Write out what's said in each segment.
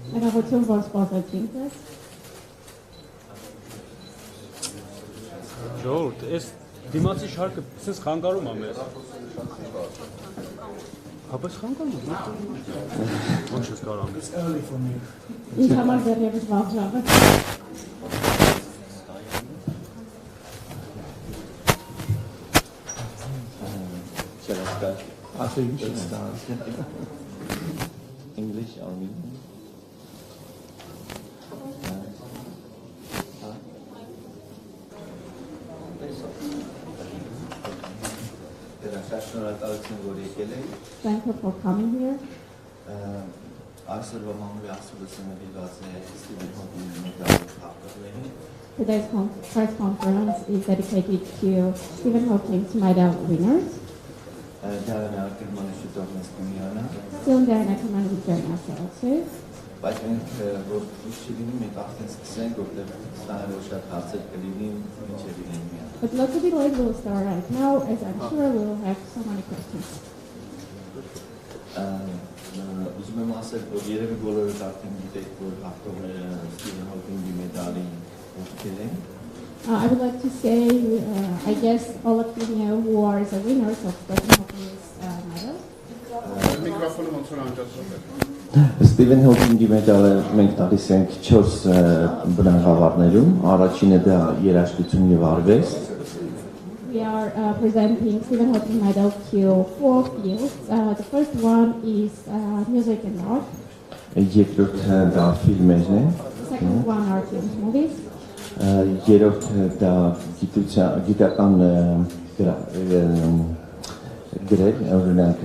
Հնարավորություն, որ սպասեցինք ես։ Ժողովուրդ, այս դիմացի շարքը սենց խանգարում է մեզ։ Հապես խանգարում է։ Ոչ ես կարամ։ Ինձ համար դեռևս վաղ ժամը։ I think we should start. English or me? Thank you for coming here. Today's press conference is dedicated to Sթիվեն Հոքինգ's medal winners. Still there, and I can manage join us also. Բայց մենք որ ուշ չլինի, մենք արդեն սկսենք, որտեղ ստանալու շատ հարցեր կլինի, ինչև լինի։ But lots of people will start right now, as I'm sure we'll have so many questions. Ուզում եմ ասել, որ երևի բոլորս արդեն գիտեք, որ հաղթողները Սթիվեն Հոքինգի մեդալի ովքեր են։ I would like to say, I guess all of you know who are the winners of Sթիվեն Հոքինգ's medal. Սթիվեն Հոքինգի մեդալը մենք տալիս ենք 4 բնագավառներում, առաջինը դա երաժշտություն եւ արվեստ։ We are presenting Sթիվեն Հոքինգ medal to 4 fields. The first one is music and art. Երկրորդը դա ֆիլմերն են։ The second one are films, movies. Երրորդը դա գիտական գրեր, օրինակ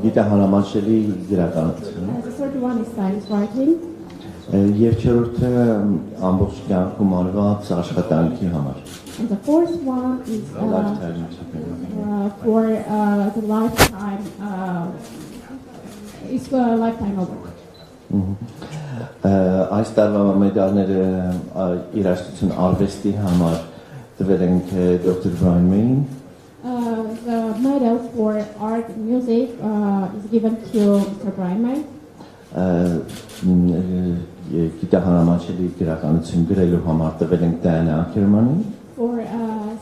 գիտահանամաշելի գրականություն։ The third one is science writing. Եվ չորրորդը ամբողջ կյանքում արված աշխատանքի համար։ And the fourth one is for the lifetime. It's for a lifetime award. Այս տարվա մեդալները երաժշտություն արվեստի համար տվել ենք Dr. Brian May-ին։ The medal for art and music is given to Mr. Brian May. Գիտահանամաշելի գրականություն գրելու համար տվել ենք Diana Ackerman-ին։ For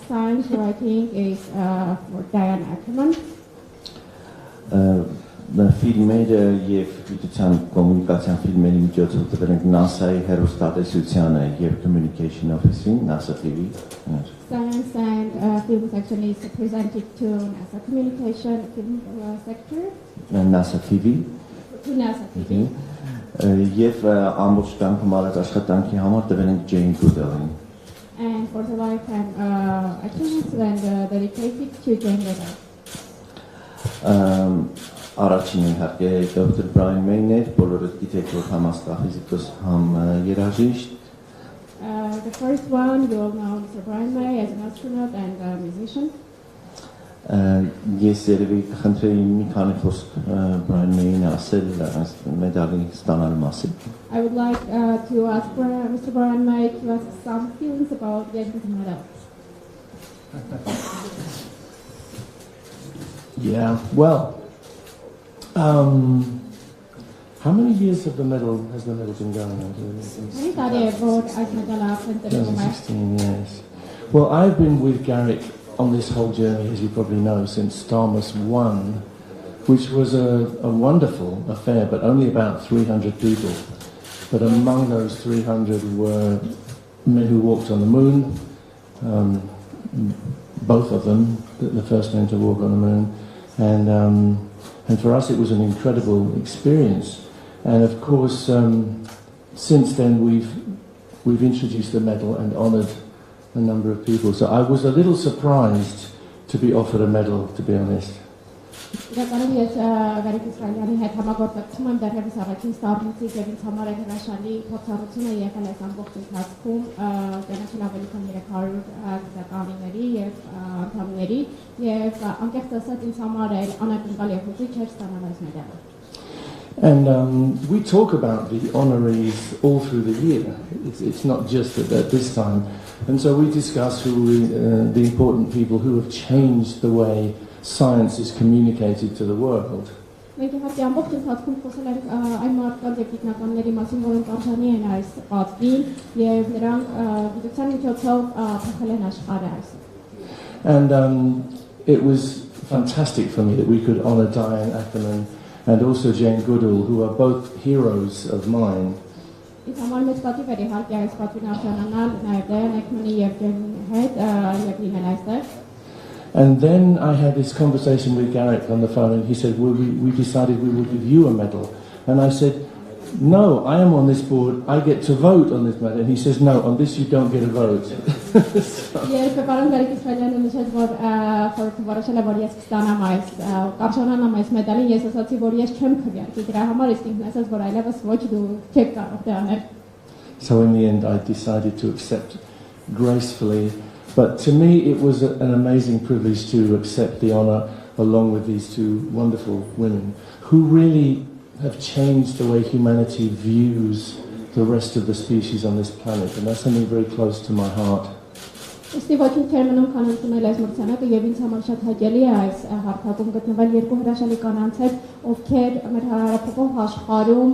science writing is for Diana Ackerman. Ֆիլմերը եւ գիտության կոմունիկացիան ֆիլմերի միջոցով տվել ենք NASA-ի հեռուստատեսությանը եւ Communication Office-ին, NASA TV։ Science and film section is presented to NASA Communication film sector. NASA TV. To NASA TV. Եվ ամբողջ կյանքում արած աշխատանքի համար տվել ենք Jane Goodall-ին։ And for the lifetime achievements and dedicated to Jane Goodall. Առաջին իհարկե Dr. Brian May-ն էր, բոլորը գիտեք, որ համ աստղաֆիզիկոս, համ երաժիշտ։ The first one, you all know Mr. Brian May as an astronaut and a musician. Ես երևի կխնդրեի մի քանի խոսք Brian May-ին ասել մեդալի ստանալու մասին։ I would like to ask Mr. Brian May to ask some feelings about getting the medal. Yeah, well, how many years has the medal been going on? 16 years. Well, I've been with Garick on this whole journey, as you probably know, since Starmus 1, which was a wonderful affair, but only about 300 people. But among those 300 were men who walked on the moon, both of them, the first men to walk on the moon, and for us it was an incredible experience. And of course, since then we've introduced the medal and honoured a number of people. So I was a little surprised to be offered a medal, to be honest. Իրականում ես Գարիկ Իսրայելյանի հետ համագործակցում եմ դեռևս առաջին ստառնուցից եւ ինձ համար է հրաշալի փորձառությունը եղել այս ամբողջ ընթացքում ճանաչել ավելի քան 300 գիտականների եւ անդամների եւ անկեղծ ասած ինձ համար էլ անակնկալ եւ հուզիչ էր ստանալ այս մեդալը. And we talk about the honorees all through the year. It's not just at this time. And so we discuss the important people who have changed the way science is communicated to the world. Մենք իհարկե ամբողջ ընթացքում խոսել ենք այն մարդկանց եւ գիտնականների մասին, որոնք արժանի են այս պատվին եւ նրանք գիտության միջոցով փոխել են աշխարհը այսօր։ And it was fantastic for me that we could honor Diane Ackerman and also Jane Goodall, who are both heroes of mine. It's a moment that we very hard to spot in our channel, and then I had this conversation with Garrick on the phone, and he said, well, we decided we will give you a medal. And I said, no, I am on this board, I get to vote on this medal. And he says, no, on this you don't get a vote. Yes, the Baron Garic Israyelyan said for Varashela Boris Stanamais, Karshanamais medal, yes, as a Boris Chemkoviak, the Grahamar is thinknesses, but I never watched to check out the. So in the end, I decided to accept gracefully. But to me, it was an amazing privilege to accept the honour along with these two wonderful women who really have changed the way humanity views the rest of the species on this planet, and that's something very close to my heart. Սթիվեն Հոքինգի կանոնությունն այս մրցանակը եւ ինձ համար շատ հաճելի է այս հարթակում գտնվել երկու հրաշալի կանանց հետ, ովքեր մեր հարաբերական աշխարհում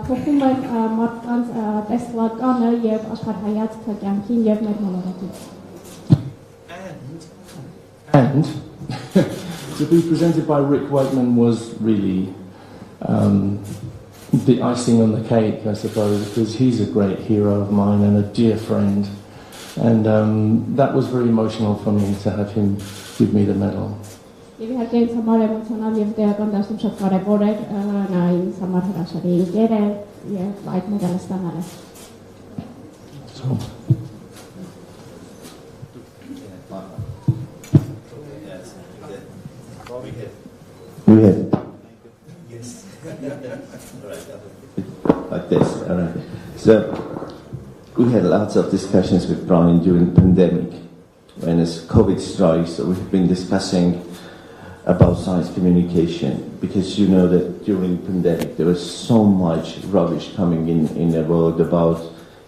փոխում են մարդկանց տեսլականը եւ աշխարհայացքը կյանքին եւ մեր մոլորակին։ And to be presented by Rick Wakeman was really the icing on the cake, I suppose, because he's a great hero of mine and a dear friend. And that was very emotional for me to have him give me the medal. So. We have. Yes. Like this. All right. So we had lots of discussions with Brian during the pandemic. When as COVID strikes, so we've been discussing about science communication because you know that during the pandemic there was so much rubbish coming in the world about,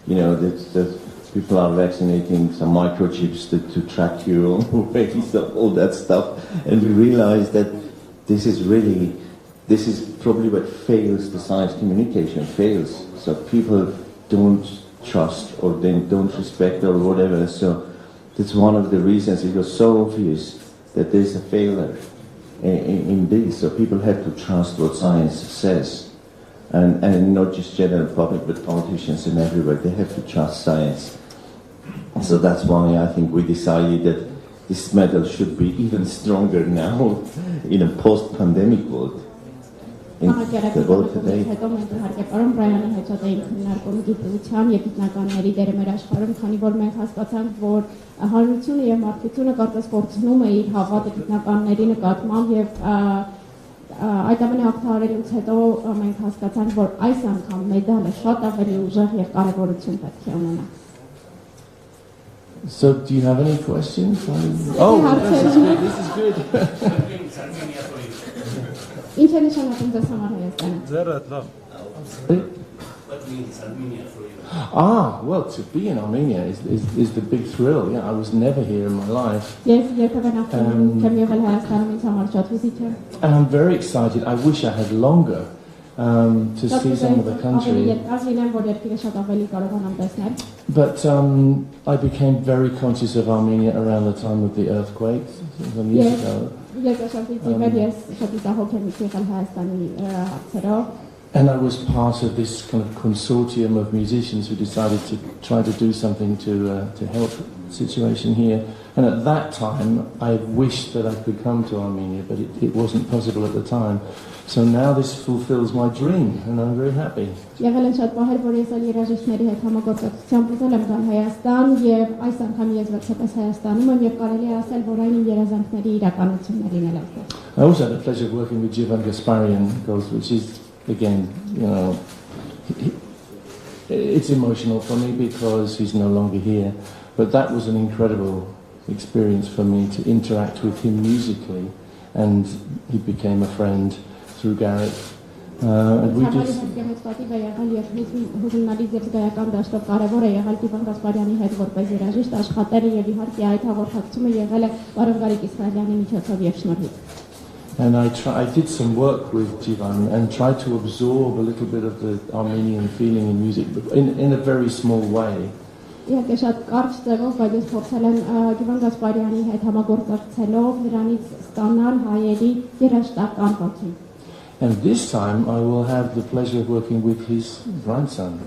you know, that people are vaccinating some microchips to track you already, so all that stuff, and we realized that this is probably what fails the science communication, fails. So people don't trust or they don't respect or whatever. So that's one of the reasons it was so obvious that there's a failure in this. So people have to trust what science says. And not just general public, but politicians and everywhere. They have to trust science. So that's why I think we decided that this medal should be even stronger now in a post-pandemic world. In the world today. Այդ ամենը ակտուալից հետո մենք հասկացանք, որ այս անգամ մեդալը շատ ավելի ուժեղ եւ կարեւորություն պետք է ունենա։ So, do you have any questions? Oh, this is good. Ինչ է նշանակում ձեզ համար Հայաստանը։ Ձեռդ լավ։ What means Armenia for you? Well, to be in Armenia is the big thrill. Yeah, I was never here in my life. Yes, and I'm very excited. I wish I had longer to see some of the country. But I became very conscious of Armenia around the time of the earthquakes some years ago. And I was part of this kind of consortium of musicians who decided to try to do something to help the situation here. And at that time, I wished that I could come to Armenia, but it wasn't possible at the time. So now this fulfills my dream, and I'm very happy. I also had the pleasure of working with Jivan Gasparian, which is, again, you know, it's emotional for me because he's no longer here. But that was an incredible experience for me to interact with him musically, and he became a friend through Garrick. And we just And I did some work with Jivan and tried to absorb a little bit of the Armenian feeling in music, but in a very small way. And this time I will have the pleasure of working with his grandson.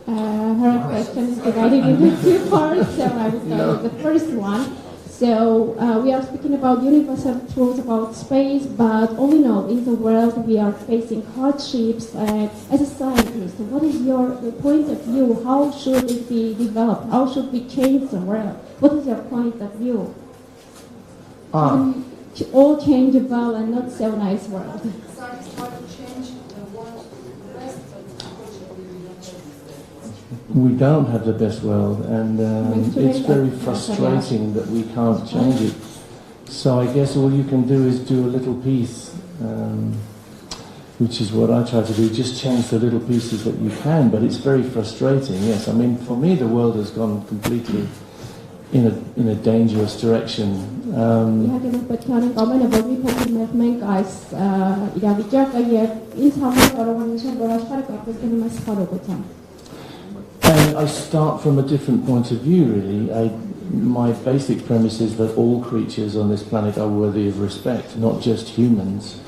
Her question is divided into two parts, so I will start with the first one. So we are speaking about universal truths about space, but all in all, in the world we are facing hardships. As a scientist, what is your point of view? How should it be developed? How should we change the world? What is your point of view? All changeable and not so nice world. We don't have the best world, and it's very frustrating that we can't change it. So I guess all you can do is do a little piece, which is what I try to do, just change the little pieces that you can, but it's very frustrating, yes. I mean, for me, the world has gone completely in a dangerous direction. And I start from a different point of view, really. My basic premise is that all creatures on this planet are worthy of respect, not just humans.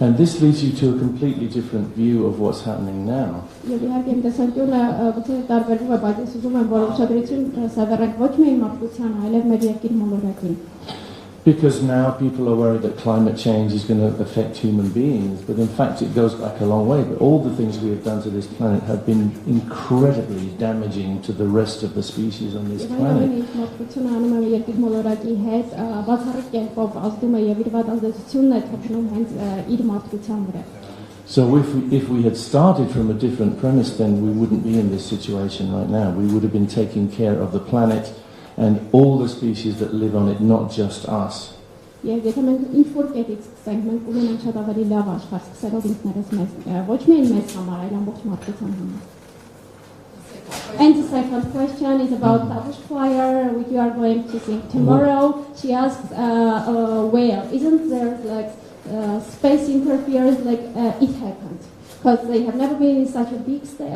And this leads you to a completely different view of what's happening now. Because now people are worried that climate change is going to affect human beings, but in fact it goes back a long way. But all the things we have done to this planet have been incredibly damaging to the rest of the species on this planet. So if we had started from a different premise, then we wouldn't be in this situation right now. We would have been taking care of the planet and all the species that live on it, not just us. And the second question is about Tavush choir, which you are going to sing tomorrow. She asks, well, isn't there like space interference like it happened? Because they have never been in such a big stage.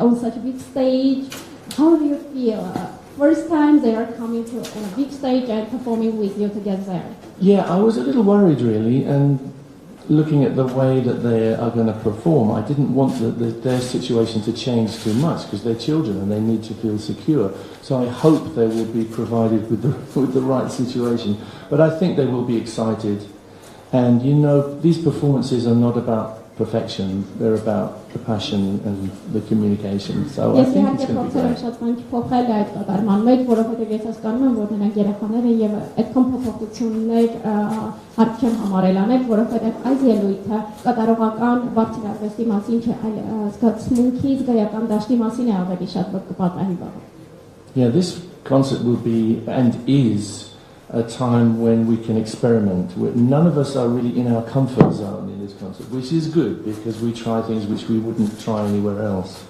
How do you feel? First time they are coming to on a big stage and performing with you together. Yeah, I was a little worried really, and looking at the way that they are going to perform, I didn't want their situation to change too much because they're children and they need to feel secure. So I hope they will be provided with the right situation. But I think they will be excited. And you know, these performances are not about perfection, they're about the passion and the communication. So I think it's going to be great. Yeah, this concert will be and is a time when we can experiment. None of us are really in our comfort zone in this concert, which is good because we try things which we wouldn't try anywhere else.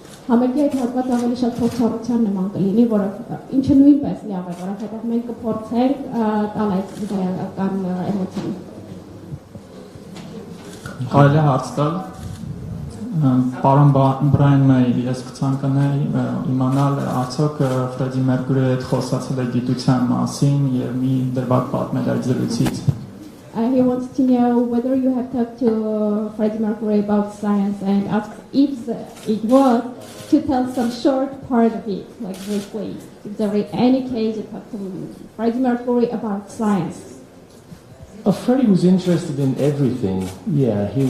Պարոն Բրայան Մեյր, ես կցանկանայի իմանալ արդյոք Ֆրեդի Մերկուրիի հետ խոսացել է գիտության մասին եւ մի դրվագ պատմել այդ զրույցից. he wants to know whether you have talked to Freddie Mercury about science and asks if it was to tell some short part of it, like briefly. If there is any case you talked to Freddie Mercury about science. Oh, Freddie was interested in everything. Yeah, he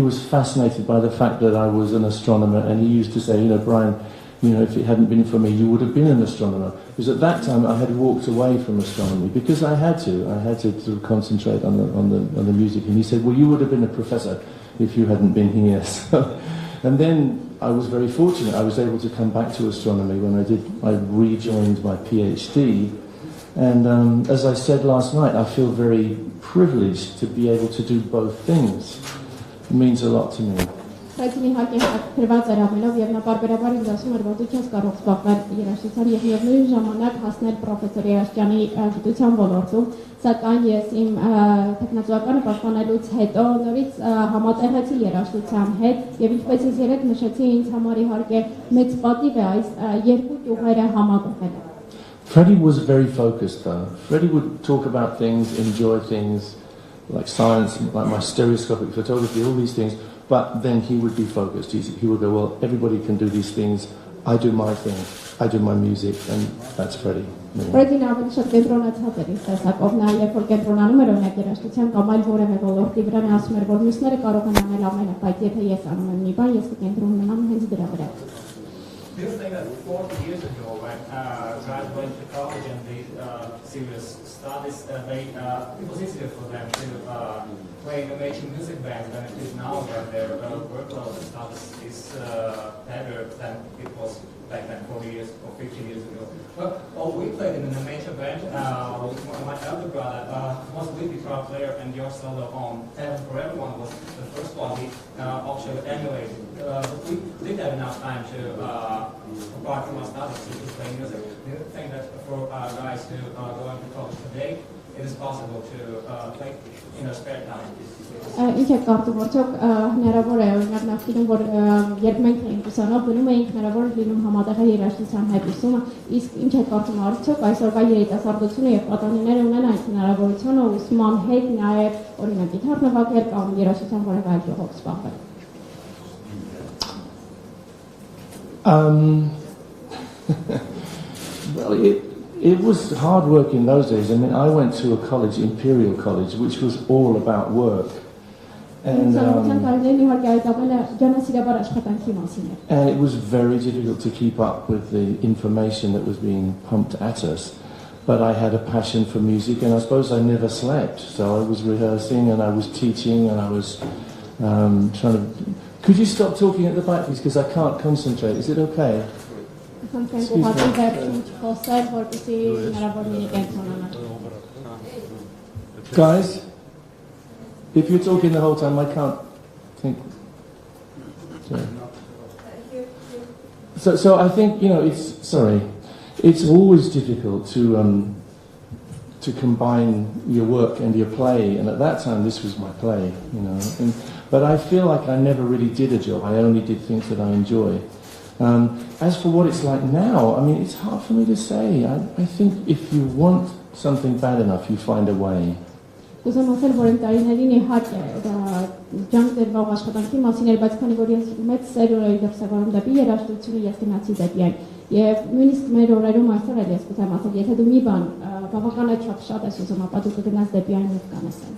was fascinated by the fact that I was an astronomer, and he used to say, Brian, if it hadn't been for me, you would have been an astronomer. Because at that time I had walked away from astronomy because I had to sort of concentrate on the music. And he said, well, you would have been a professor if you hadn't been here. So, and then I was very fortunate. I was able to come back to astronomy when I rejoined my PhD. And as I said last night, I feel very privileged to be able to do both things. It means a lot to me. Բայց իհարկե հակրված էր ամենով եւ նա բարբերաբար ինձ ասում էր, որ դու չես կարող զբաղվել երաժշտությամբ եւ միևնույն ժամանակ հասնել պրոֆեսոր Երաշտյանի գիտության ոլորտում, սակայն ես իմ տեխնոլոգիականը պաշտպանելուց հետո նորից համատեղեցի երաժշտության հետ եւ ինչպես ես երեք նշեցի, ինձ համար իհարկե մեծ պատիվ է այս երկու ճյուղերը համատեղելը. Freddie was very focused though. Freddie would talk about things, enjoy things like science, like my stereoscopic photography, all these things. But then he would be focused. He would go, well, everybody can do these things. I do my thing. I do my music, and that's Freddie. Freddie-ն ավելի շատ կենտրոնացած էր իր տեսակով, նա երբ որ կենտրոնանում էր օրինակ երաժշտության կամ այլ որևէ ոլորտի վրա, նա ասում էր, որ մյուսները կարող են անել ամենը, բայց եթե ես անում եմ մի բան, ես կկենտրոնանամ հենց դրա վրա. Do you think that 40 years ago, when guys went to college and they serious studies, it was easier for them to play in a major music band than it is now, when their workload and studies is better than it was back then 40 years or 50 years ago? Well, we played in a major band with my elder brother, was lead guitar player and your solo on Heaven for Everyone was the first one we actually emulated. But we didn't have enough time to, apart from our studies, to play music. Do you think that for guys who are going to college today, it is possible to play in their spare time? Ինչ է կարծում, որտեղ հնարավոր է օրինակ նախկինում, որ երբ մենք էինք ուսանող գնում էինք, հնարավոր լինում համատեղել երաժշտության հետ ուսումը, իսկ ինչ է կարծում արդյոք այսօրվա երիտասարդությունը եւ պատանիները ունեն այդ հնարավորությունը ուսման հետ նաեւ օրինակ գիտար նվագել կամ երաժշտության որևէ այլ ճյուղով զբաղվել։ Well, it was hard work in those days. I mean, I went to a college, Imperial College, which was all about work. And it was very difficult to keep up with the information that was being pumped at us. But I had a passion for music, and I suppose I never slept. So I was rehearsing, and I was teaching, and I was trying to... Could you stop talking at the back, please, because I can't concentrate. Is it okay? Guys, if you're talking the whole time, I can't think. Sorry. So I think, it's always difficult to combine your work and your play, and at that time this was my play, but I feel like I never really did a job. I only did things that I enjoy. As for what it's like now, I mean, it's hard for me to say. I think if you want something bad enough, you find a way. Ուզում ասել, որ ընտանիներին իհարկե ջանք դրվող աշխատանքի մասին էր, բայց քանի որ ես մեծ սեր ունեի դրսևորում դեպի երաժշտությունը, ես գնացի դեպի այն։ Եվ նույնիսկ մեր օրերում այսօր էլ ես կուզեմ ասել, եթե դու մի բան բավականաչափ շատ ես ուզում, ապա դու կգնաս դեպի այն ու կանես այն։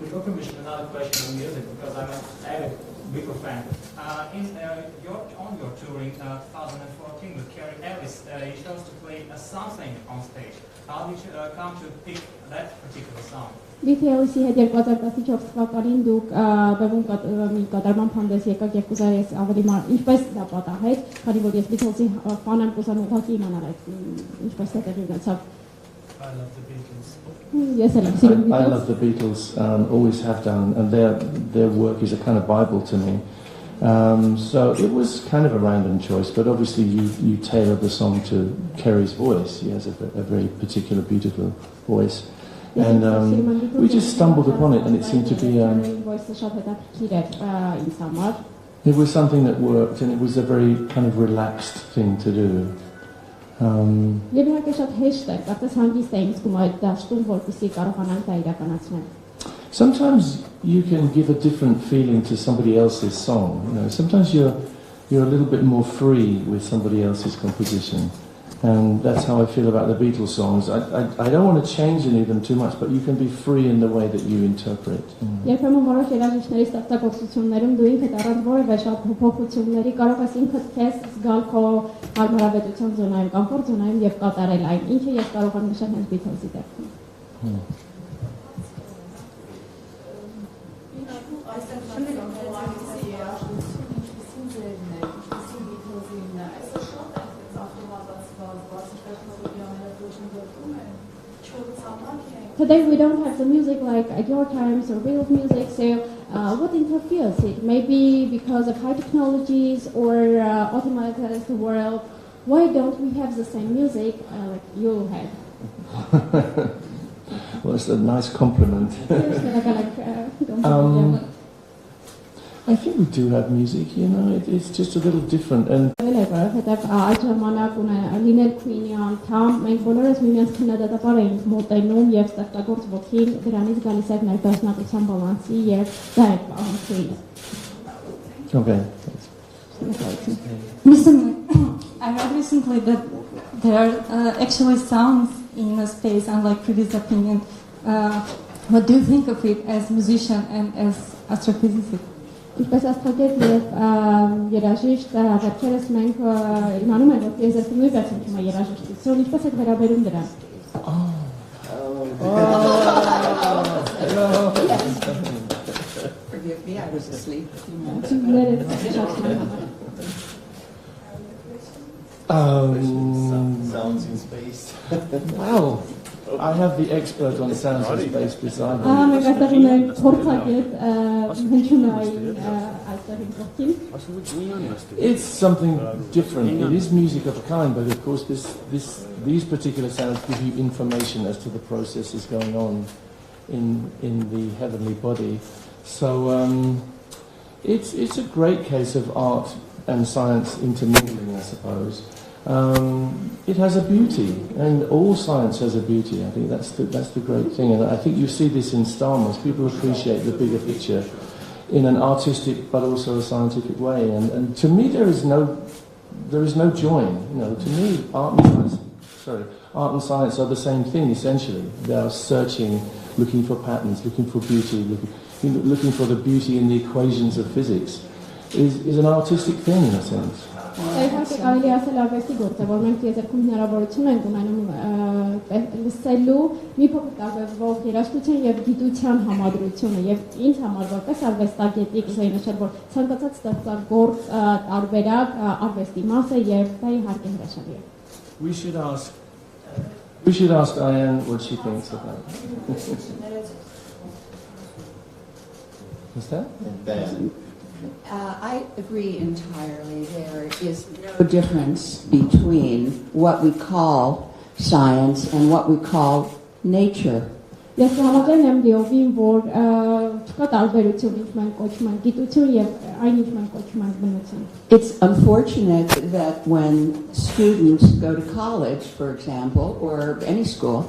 With your permission, another question on music, because I'm an avid Beatle fan. On your touring 2014 with Kerry Ellis, you chose to play something on stage. How did you come to pick that particular song? Beatle-ի հետ 2014 թվականին դուք բևում մի կատարման փանդես եկաք եւ կուզեի ես ավելի ինչպես դա պատահեց, քանի որ ես Beatle-ի ֆան եմ, կուզեմ ուղղակի իմանալ այդ ինչպես դա տեղի ունեցավ։ I love the Beatles. Yes, I love the Beatles, always have done, and their work is a kind of Bible to me. So it was kind of a random choice, but obviously you tailored the song to Kerry's voice. He has a very particular, beautiful voice. And we just stumbled upon it, and it seemed to be... It was something that worked, and it was a very kind of relaxed thing to do. Եվ իհարկե շատ հեշտ է, կարծես հանգիստ է ինձ գում այդ դաշտում, որպեսզի կարողանանք դա իրականացնել։ Sometimes you can give a different feeling to somebody else's song. You know, sometimes you're a little bit more free with somebody else's composition, and that's how I feel about the Beatles songs. I don't want to change any of them too much, but you can be free in the way that you interpret. Երբեմն որոշ երաժիշտների ստեղծագործություններում դու ինքդ առանց որևէ շատ փոփոխությունների կարող ես ինքդ քեզ զգալ քո հարմարավետության զոնայում, կոմֆորտ զոնայում եւ կատարել այն, ինչը ես կարող եմ նշել հենց Beatles-ի դեպքում։ Today we don't have the music like at your times or real music, so what interferes it? Maybe because of high technologies or automatized the world. Why don't we have the same music like you had? Well, it's a nice compliment. I think we do have music, you know, it's just a little different. And այդ ժամանակ լինել Queen-ի անդամ, մենք բոլորս միմյանց քննադատաբար էինք մոտենում եւ ստեղծագործ ոգին դրանից գալիս էր մեր դաշնակցության բալանսի եւ դա է պահում Queen-ը։ Okay. Listen, I read recently that there are actually sounds in a space, unlike previous opinion. What do you think of it as musician and as astrophysicist? Ինչպես աստղագետ եւ երաժիշտ վերջերս մենք իմանում ենք որ եզերքը նույնպես ունի երաժշտություն, ինչպես եք վերաբերում դրան։ Forgive me, I was asleep. Sounds in space. Wow. I have the expert on sounds in space beside me. Մենք այստեղ ունենք փորձագետ հնչյունային այստեղ ինքնին։ It's something different. It is music of a kind, but of course these particular sounds give you information as to the processes going on in the heavenly body. So it's a great case of art and science intermingling, I suppose. It has a beauty, and all science has a beauty. I think that's the great thing, and I think you see this in Star Wars. People appreciate the bigger picture in an artistic but also a scientific way. And to me, there is no join. You know, to me, art and science are the same thing essentially. They are searching, looking for patterns, looking for beauty, looking for the beauty in the equations of physics. Is an artistic thing in a sense. Իհարկե կարելի ասել արվեստի գործ է, որ մենք եզերքում հնարավորություն ենք ունենում լսելու մի փոքր տարբերվող երաժշտության եւ գիտության համադրությունը եւ ինձ համար որպես արվեստագետի կուզեի նշել, որ ցանկացած ստեղծագործ տարբերակ արվեստի մաս է եւ դա իհարկե հրաշալի է։ We should ask Diane what she thinks about it. What's that? Diane. I agree entirely. There is no difference between what we call science and what we call nature. Ես համաձայն եմ դիովին, որ չկա տարբերություն ինչ մենք կոչում ենք գիտություն եւ այն ինչ մենք կոչում ենք բնություն։ It's unfortunate that when students go to college, for example, or any school,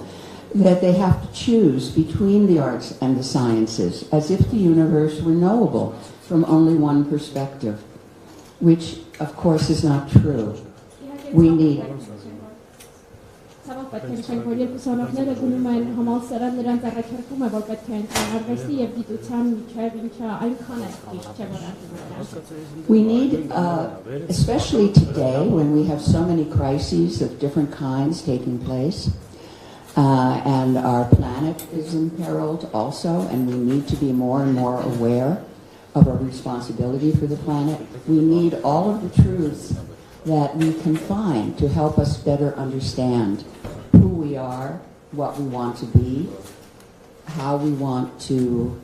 that they have to choose between the arts and the sciences, as if the universe were knowable from only one perspective, which of course is not true. We need especially today when we have so many crises of different kinds taking place, and our planet is imperiled also, and we need to be more and more aware of our responsibility for the planet. We need all of the truths that we can find to help us better understand who we are, what we want to be, how we want to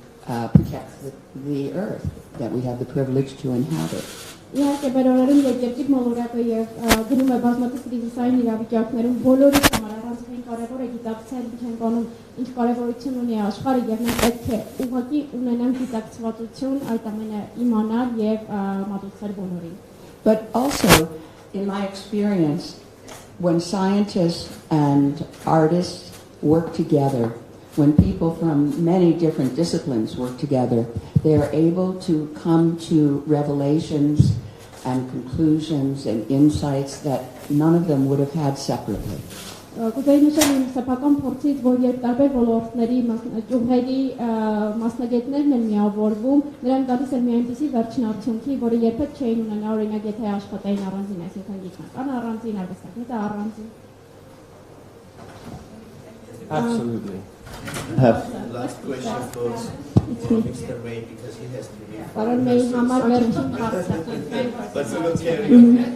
protect the earth that we have the privilege to inhabit. Իհարկե վերորերում եւ երկիր մոլորակը եւ գնում է բազմաթիվ կրիզիսային իրավիճակներում բոլորի համար առանցքային կարևոր է գիտակցել ինչ ենք անում, ինչ կարևորություն ունի աշխարհը եւ մենք պետք է ուղղակի ունենանք գիտակցվածություն այդ ամենը իմանալ եւ մատուցել բոլորին. But also, in my experience, when scientists and artists work together, when people from many different disciplines work together, they are able to come to revelations and conclusions and insights that none of them would have had separately. Կուզեի նշել իմ սեփական փորձից, որ երբ տարբեր ոլորտների ճյուղերի մասնագետներն են միավորվում, նրանք գալիս են մի այնպիսի վերջին արդյունքի, որը երբեք չէին ունենա, օրինակ եթե աշխատեին առանձին, այսինքն գիտնական առանձին, արվեստագետը առանձին. Absolutely. I have last question for Mr. May because he has to leave. Պարոն Մեյի համար վերջին հարցը. But we will carry on with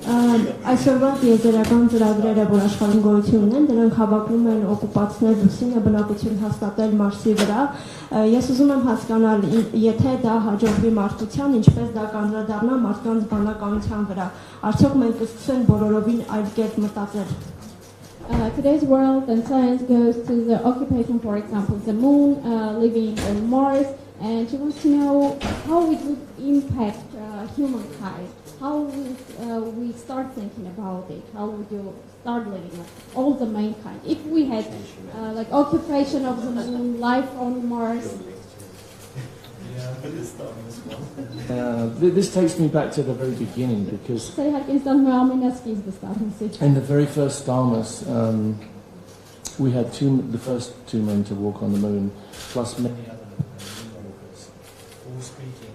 Այսօրվա տիեզերական ծրագրերը, որ աշխարհում գոյություն ունեն, դրանք հավակնում են օկուպացնել Լուսինը, բնակություն հաստատել Մարսի վրա։ Ես ուզում եմ հասկանալ, եթե դա հաջողվի մարդկության, ինչպես դա կանդրադառնա մարդկանց բանականության վրա։ Արդյոք մենք կսկսենք բոլորովին այլ կերպ մտածել։ Today's world and science goes to the occupation, for example, the moon, living on Mars, and she wants to know how it would impact humankind. How would we start thinking about it? How would you start living all the mankind? If we had like occupation of the moon, life on Mars. This takes me back to the very beginning because in the very first Starmus, we had the first two men to walk on the moon, plus many other walkers, all speaking.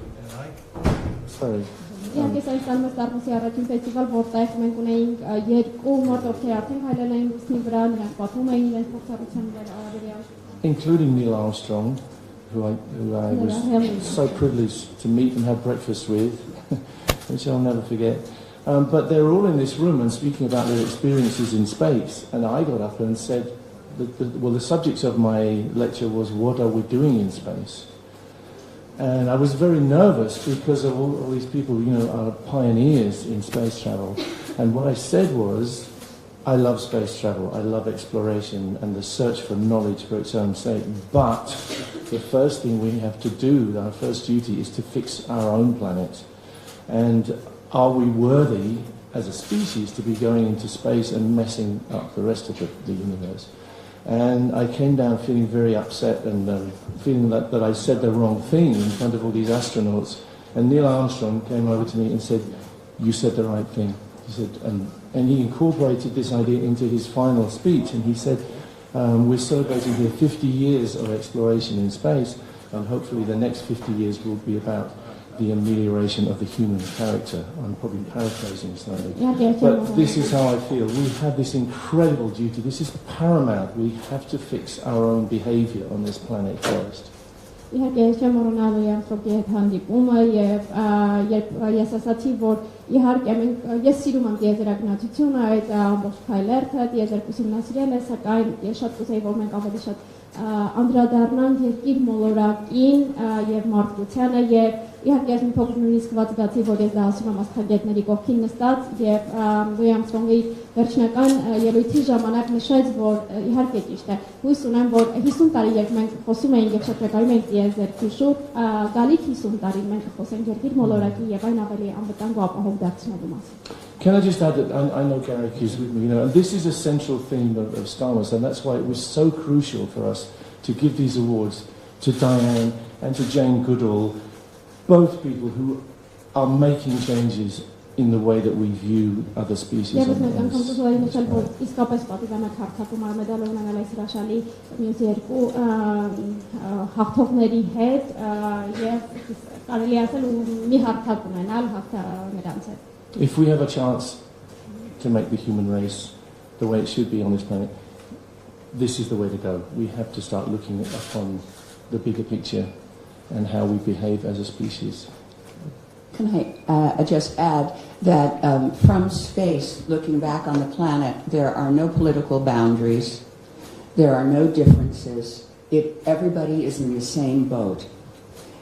Sorry. Իհարկե սա ինձ ստարմուսի առաջին ֆեստիվալ, որտեղ մենք ունեինք երկու մարդ, ովքեր արդեն հայրել էին լուսնի վրա, նրանք պատմում էին իրենց փորձառության վերաբերյալ. Including Neil Armstrong, who I was so privileged to meet and have breakfast with, which I'll never forget. But they were all in this room and speaking about their experiences in space, and I got up and said, the subject of my lecture was, what are we doing in space? And I was very nervous because of all these people, are pioneers in space travel. And what I said was, I love space travel, I love exploration and the search for knowledge for its own sake. But the first thing we have to do, our first duty, is to fix our own planet. And are we worthy as a species to be going into space and messing up the rest of the universe? And I came down feeling very upset and feeling that I said the wrong thing in front of all these astronauts. And Neil Armstrong came over to me and said, you said the right thing. He said, and he incorporated this idea into his final speech. And he said, we're celebrating here 50 years of exploration in space, and hopefully the next 50 years will be about the amelioration of the human character. I'm probably paraphrasing slightly. But this is how I feel. We have this incredible duty. This is paramount. We have to fix our own behavior on this planet first. Իհարկե ես չեմ մոռանալու Արմստրոնգի հետ հանդիպումը եւ երբ ես ասացի, որ իհարկե ես սիրում եմ տիեզերագնացությունը, այդ ամբողջ քայլերթը տիեզերքուսումնասիրել է, սակայն ես շատ կուզեի, որ մենք ավելի շատ անդրադառնանք երկիր մոլորակին եւ մարդկությանը եւ իհարկե ես մի փոքր նույնիսկ զգացի, որ ես դա ասում եմ աստղագետների կողքին նստած եւ Լուի Արմստրոնգի վերջնական ելույթի ժամանակ նշեց, որ իհարկե ճիշտ է, հույս ունեմ, որ 50 տարի երբ մենք խոսում ենք եւ շրջագայում ենք տիեզերքի շուրջ, գալիք 50 տարի մենք խոսենք երկիր մոլորակի եւ այն ավելի անվտանգ ու ապահով դարձնելու մասին. Can I just add that I know Garick is with me, and this is a central theme of Star Wars, and that's why it was so crucial for us to give these awards to Diane and to Jane Goodall, both people who are making changes in the way that we view other species. If we have a chance to make the human race the way it should be on this planet, this is the way to go. We have to start looking upon the bigger picture and how we behave as a species. Can I just add that from space, looking back on the planet, there are no political boundaries, there are no differences. Everybody is in the same boat.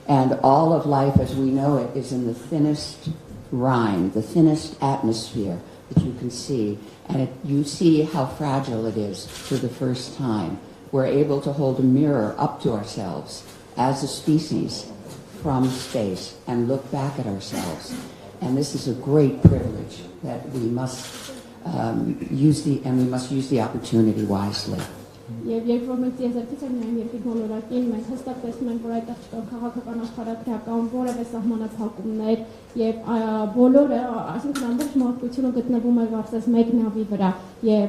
And all of life as we know it is in the thinnest rind, the thinnest atmosphere that you can see. And you see how fragile it is for the first time. We're able to hold a mirror up to ourselves as a species from space and look back at ourselves. And this is a great privilege that we must we must use the opportunity wisely. Եվ երբ որ մենք եզերքից ենք նայում երկրի բոլորակին, մենք հստակ տեսնում ենք, որ այդտեղ չկան քաղաքական աշխարհագրական որևէ սահմանափակումներ եւ բոլորը, այսինքն ամբողջ մարդկությունը գտնվում է կարծես մեկ նավի վրա եւ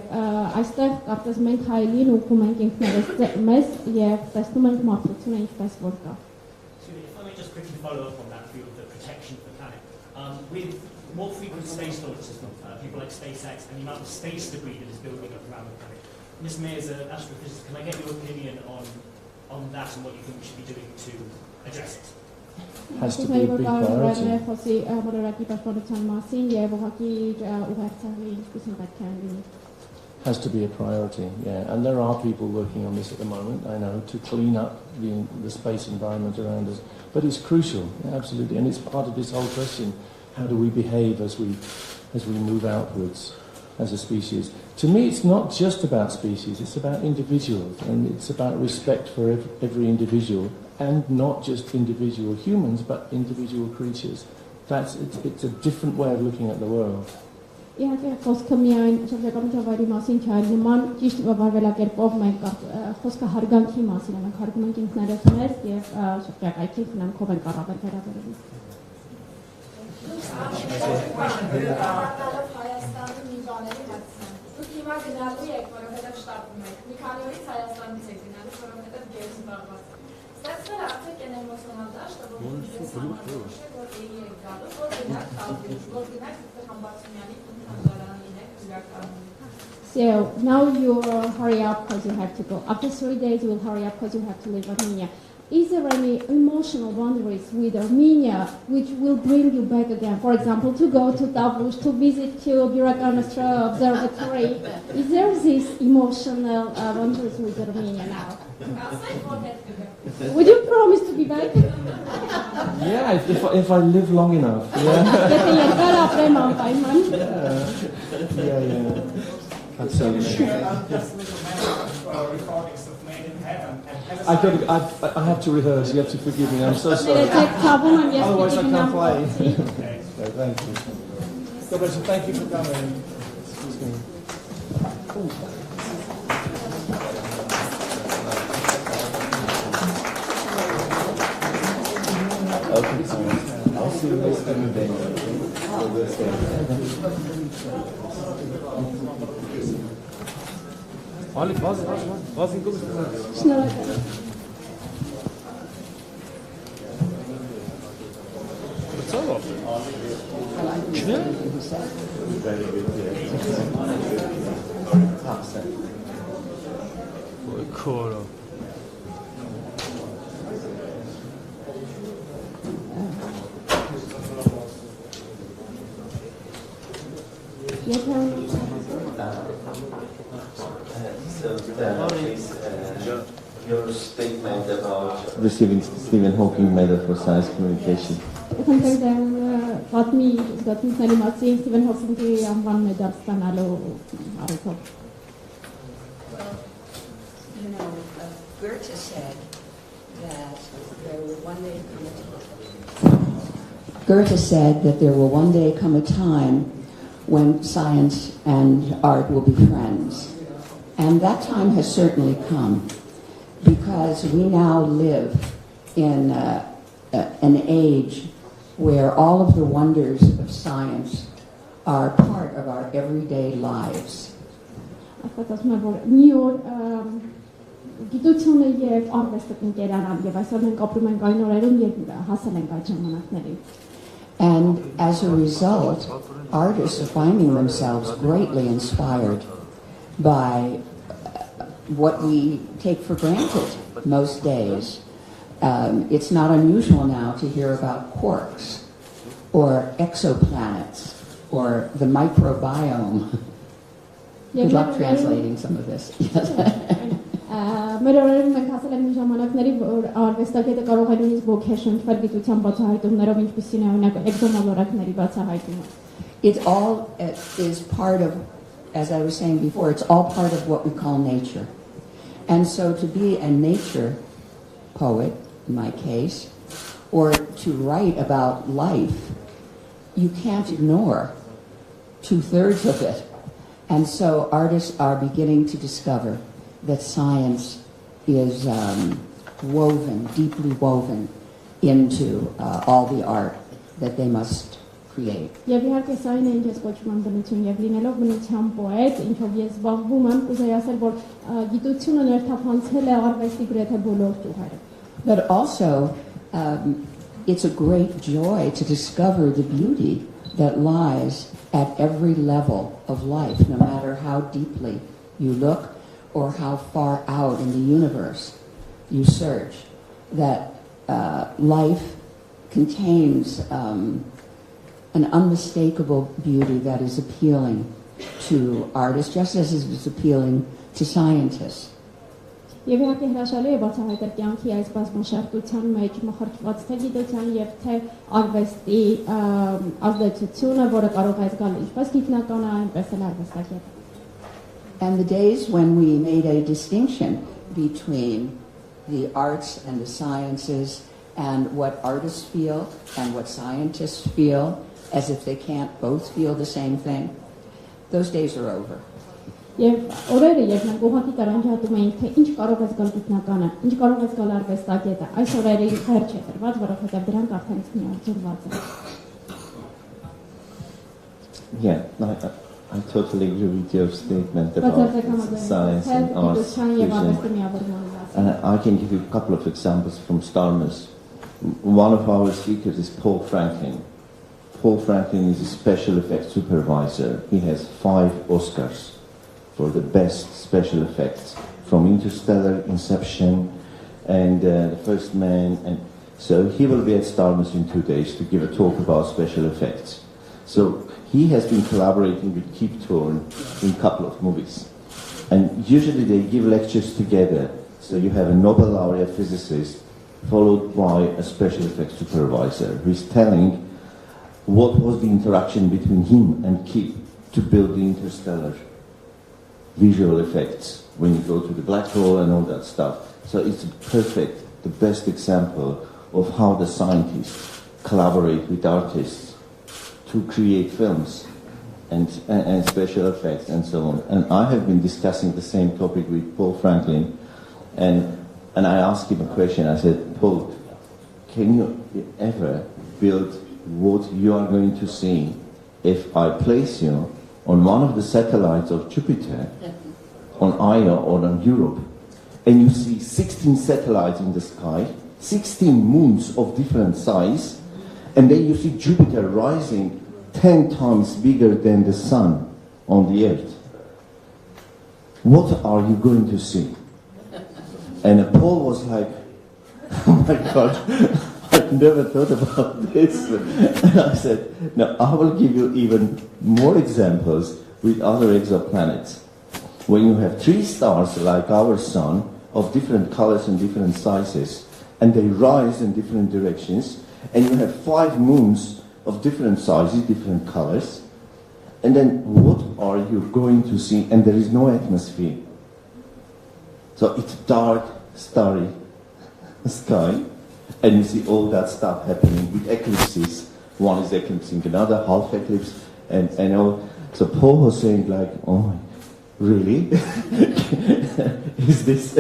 այստեղ կարծես մենք հայելին ուղղում ենք ինքներս մեզ եւ տեսնում ենք մարդկությունը ինչպես որ կա։ If I may just quickly follow up on that view of the protection of the planet. With more frequent space launches, people like SpaceX, and the amount of space debris that is building up around the planet. Ms. May, as an astrophysicist, can I get your opinion on that and what you think we should be doing to address it? Has to be a big priority. Has to be a priority, yeah. And there are people working on this at the moment, I know, to clean up the space environment around us. But it's crucial, absolutely, and it's part of this whole question: how do we behave as we move outwards as a species? To me, it's not just about species; it's about individuals, and it's about respect for every individual, and not just individual humans, but individual creatures. It's a different way of looking at the world. Իհարկե խոսքը միայն շրջակա միջավայրի մասին չէ, այլ նման ճիշտ վարվելակերպով մենք խոսքը հարգանքի մասին է, մենք հարգում ենք ինքներս մեզ եւ շրջակայքի խնամքով ենք առավել վերաբերվում։ Հայաստանի մի բաների հասցնեմ։ Դուք հիմա գնալու եք, որովհետև շտապում եք։ Մի քանի օրից Հայաստանից եք գնալու, որովհետև գերուս զբաղված եք։ Ստացվել արդյոք են էմոցիոնալ դաշտը, որ դուք համարոշ եք, որ էի եք գալու, որ գնաք Տավուշ, որ գնաք Համբարձումյանի So now you hurry up because you have to go. After 3 days, you will hurry up because you have to leave Armenia. Is there any emotional boundaries with Armenia which will bring you back again? For example, to go to Tavush, to visit to Burakan Observatory. Is there this emotional boundaries with Armenia now? Would you promise to be back? Yeah, if I live long enough. Yeah. Absolutely. I have to rehearse. You have to forgive me. I'm so sorry. Otherwise, I can't play. Okay, thank you. God bless you. Thank you for coming. Excuse me. Okay. I'll see you next time. Ali, was in Gubbis? Schnell. What's up? Very good. Cool. Your statement about receiving Sթիվեն Հոքինգ Medal for Science Communication. You know, Goethe said that there will one day come a time. Goethe said that there will one day come a time when science and art will be friends. And that time has certainly come, because we now live in an age where all of the wonders of science are part of our everyday lives. And as a result, artists are finding themselves greatly inspired by what we take for granted most days. It's not unusual now to hear about quarks or exoplanets or the microbiome. Good luck translating some of this. Մեր օրերում մենք հասել ենք մի ժամանակների, որ արվեստագետը կարող է նույնիսկ ոգեշնչվել գիտության բացահայտումներով, ինչպիսին է օրինակ էկզոմոլորակների բացահայտումը. It all is part of, as I was saying before, it's all part of what we call nature. And so to be a nature poet, in my case, or to write about life, you can't ignore 2/3 of it. And so artists are beginning to discover that science is woven, deeply woven into all the art that they must create. Եվ իհարկե սա այն է ինչ ես կոչում եմ բնություն եւ լինելով բնության պոետ, ինչով ես զբաղվում եմ, կուզեի ասել, որ գիտությունը ներթափանցել է արվեստի գրեթե բոլոր ճյուղերը։ But also, it's a great joy to discover the beauty that lies at every level of life, no matter how deeply you look or how far out in the universe you search, that life contains an unmistakable beauty that is appealing to artists, just as it is appealing to scientists. Եվ իհարկե հրաշալի է բացահայտել կյանքի այս բազմաշերտության մեջ մխրճված թե գիտության եւ թե արվեստի ազդեցությունը, որը կարող է զգալ ինչպես գիտնականը, այնպես էլ արվեստագետը։ And the days when we made a distinction between the arts and the sciences and what artists feel and what scientists feel, as if they can't both feel the same thing, those days are over. Եվ օրերը երբ մենք ուղղակի տարանջատում էինք, թե ինչ կարող է զգալ գիտնականը, ինչ կարող է զգալ արվեստագետը, այս օրերը վերջ է տրված, որովհետև դրանք արդեն միաձուլված են։ Yeah, I totally agree with your statement about science and arts fusion. And I can give you a couple of examples from Starmus. One of our speakers is Paul Franklin. Paul Franklin is a special effects supervisor. He has 5 Oscars for the best special effects, from Interstellar, Inception, and The First Man. And so he will be at Starmus in 2 days to give a talk about special effects. So he has been collaborating with Kip Thorne in a couple of movies. And usually they give lectures together. So you have a Nobel laureate physicist followed by a special effects supervisor who is telling what was the interaction between him and Kip to build the interstellar visual effects when you go to the black hole and all that stuff. So it's perfect, the best example of how the scientists collaborate with artists to create films and special effects and so on. And I have been discussing the same topic with Paul Franklin, and I asked him a question. I said, Paul, can you ever build what you are going to see if I place you on one of the satellites of Jupiter, on Io or on Europe, and you see 16 satellites in the sky, 16 moons of different size, and then you see Jupiter rising 10 times bigger than the sun on the Earth? What are you going to see? And Paul was like, oh my God, I've never thought about this. And I said, no, I will give you even more examples with other exoplanets. When you have 3 stars like our sun of different colors and different sizes, and they rise in different directions, and you have 5 moons of different sizes, different colors, and then what are you going to see? And there is no atmosphere. So it's dark, starry sky, and you see all that stuff happening with eclipses. One is eclipsing another, half eclipse, and all. So Paul was saying like, oh, really? Is this?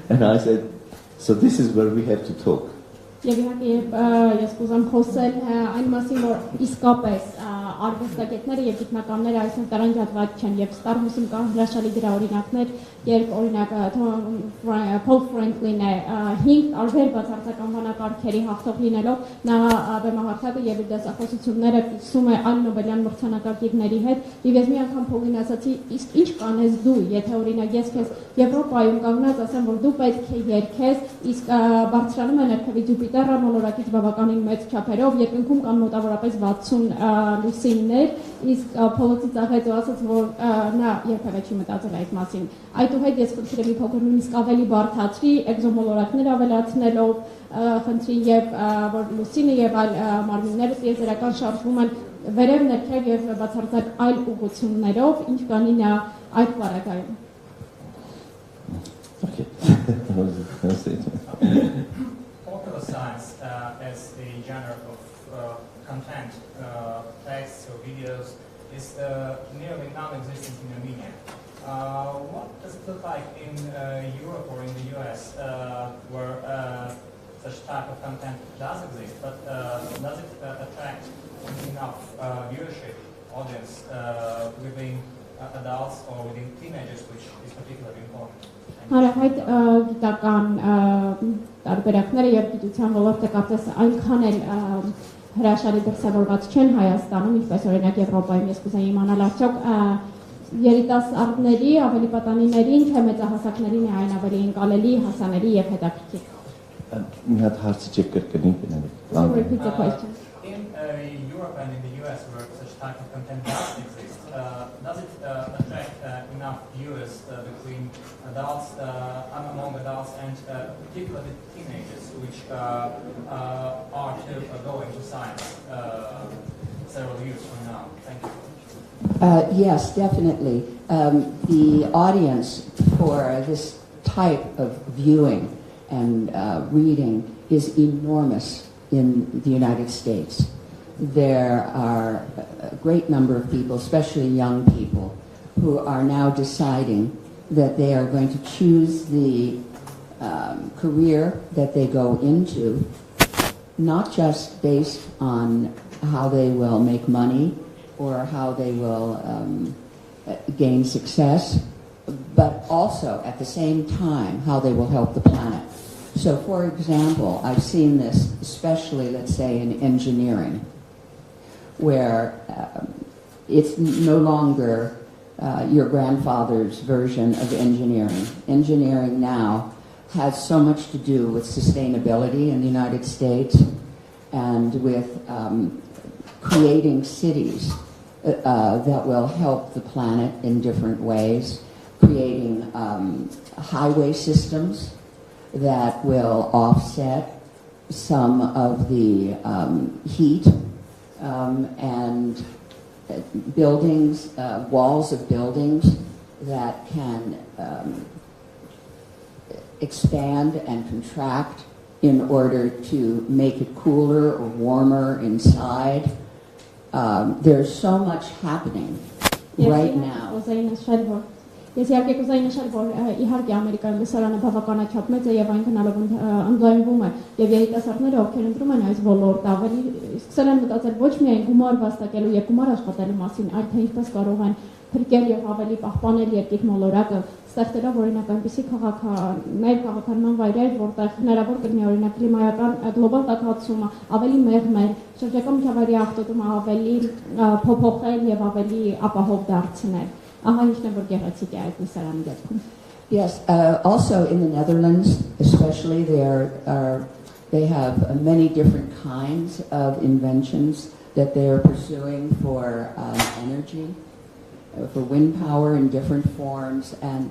And I said, so this is where we have to talk. Եվ իհարկե ես կուզեմ խոսել այն մասին, որ իսկապես արվեստագետները եւ գիտնականները այսօր տարանջատված չեն եւ Starmus-ում կան հրաշալի դրա օրինակներ, երբ օրինակ Paul Franklin-ը 5 տարբեր բացարձակ անվանակարգերի հաղթող լինելով նա բեմահարթակը եւ իր դասախոսությունները կիսում է այլ նոբելյան մրցանակակիրների հետ եւ ես մի անգամ Paul-ին ասացի, իսկ ինչ կանես դու, եթե օրինակ ես քեզ Եվրոպայում կանգնած ասեմ, որ դու պետք է երգես, իսկ բարձրանում է ներքևի Ջուպիտերը մոլորակից բավականին մեծ չափերով, երկնքում կան մոտավորապես 60 լուսիններ, իսկ Paul-ից աղեց ու ասաց, որ նա երբևէ չի մտածել այդ մասին։ Այդուհետ ես խնդրեմ մի փոքր նույնիսկ ավելի բարդացրի, էկզոմոլորակներ ավելացնելով, խնդրի եւ որ լուսինը եւ այլ մարմինները տիեզերական շարժվում են վերև ներքև եւ բացարձակ այլ ուղղություններով, ինչ կանի նա այդ պարագայում։ Okay. Popular science as the genre of content, texts or videos, is nearly non-existent in Armenia. What does it look like in Europe or in the US, where such type of content does exist, but does it attract enough viewership, audience within adults or within teenagers, which is particularly important? Հարավայր գիտական տարբերակները եւ գիտության ոլորտը կարծես այնքան էլ հրաշալի դրսևորված չեն Հայաստանում, ինչպես օրինակ Եվրոպայում, ես կուզեի իմանալ արդյոք երիտասարդների, ավելի պատանիներին, թե մեծահասակներին է այն ավելի ընկալելի, հասանելի եւ հետաքրքիր։ Մի հատ հարցը չեք կրկնի Repeat the question. In Europe and in the US, where such type of content does exist, does it attract enough viewers between adults, among adults, and particularly teenagers, which are to go into science several years from now? Thank you. Yes, definitely. The audience for this type of viewing and reading is enormous in the United States. There are a great number of people, especially young people, who are now deciding that they are going to choose the career that they go into, not just based on how they will make money or how they will gain success, but also at the same time how they will help the planet. So, for example, I've seen this especially, let's say, in engineering, where it's no longer your grandfather's version of engineering. Engineering now has so much to do with sustainability in the United States and with creating cities that will help the planet in different ways, creating highway systems that will offset some of the heat and buildings, walls of buildings that can expand and contract in order to make it cooler or warmer inside. There's so much happening right now. Ես իհարկե կուզեի նշել, որ իհարկե Ամերիկայում լսարանը բավականաչափ մեծ է եւ այն գնալով ընդլայնվում է եւ երիտասարդները, ովքեր ընտրում են այս ոլորտ, ավելի սկսել են մտածել ոչ միայն գումար վաստակելու եւ գումար աշխատելու մասին, այլ թե ինչպես կարող են փրկել եւ ավելի պահպանել երկիր մոլորակը, ստեղծելով օրինակ այնպիսի քաղաքականման վայրեր, որտեղ հնարավոր կլինի օրինակ կլիմայական գլոբալ տաքացումը ավելի մեղմել, շրջակա միջավայրի աղտոտումը ավելի փոփոխել եւ ավելի ապահով դարձնել։ Yes, also in the Netherlands, especially, they have many different kinds of inventions that they are pursuing for energy, for wind power in different forms, and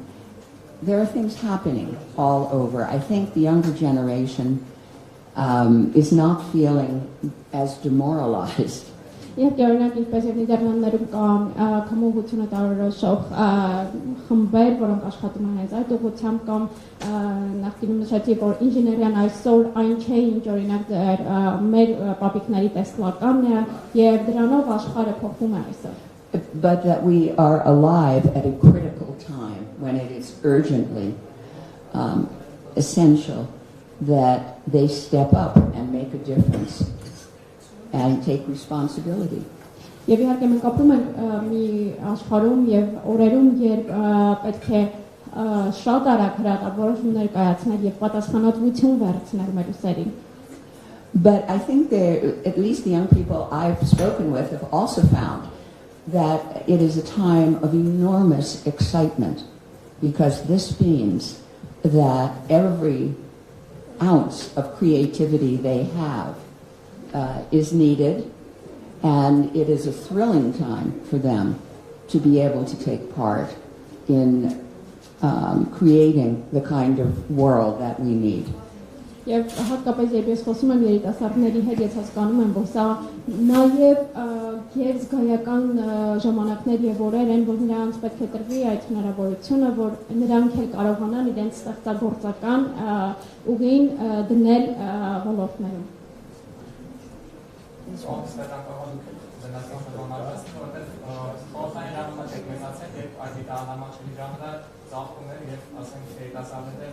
there are things happening all over. I think the younger generation is not feeling as demoralized. Իհարկե օրինակ ինչպես եւ Նիդերլանդներում կա քամուղությունը տարօրոշող խմբեր, որոնք աշխատում են այս այդ ուղղությամբ կամ նախկինում նշեցի, որ ինժեներիան այսօր այն չէ, ինչ օրինակ մեր պապիկների տեսլականն է եւ դրանով աշխարհը փոխվում է այսօր. But that we are alive at a critical time when it is urgently essential that they step up and make a difference and take responsibility. Եվ իհարկե մենք ապրում ենք մի աշխարհում եւ օրերում, երբ պետք է շատ արագ որոշումներ կայացնել եւ պատասխանատվություն վերցնել մեր ուսերին. But I think at least the young people I've spoken with have also found that it is a time of enormous excitement, because this means that every ounce of creativity they have is needed, and it is a thrilling time for them to be able to take part in creating the kind of world that we need. Եվ հատկապես երբ ես խոսում եմ երիտասարդների հետ, ես հասկանում եմ, որ սա նաև գերզգայական ժամանակներ եւ օրեր են, որ նրանց պետք է տրվի այդ հնարավորությունը, որ նրանք էլ կարողանան իրենց ստեղծագործական ուղին դնել ոլորտներում. զենացիոն ֆենոմենալիզմ, որտեղ խորհրդային ժամանակ եք մեծացել եւ այդ դիտահանամաչելի ժամանակ ծաղկում էր եւ ասենք երիտասարդները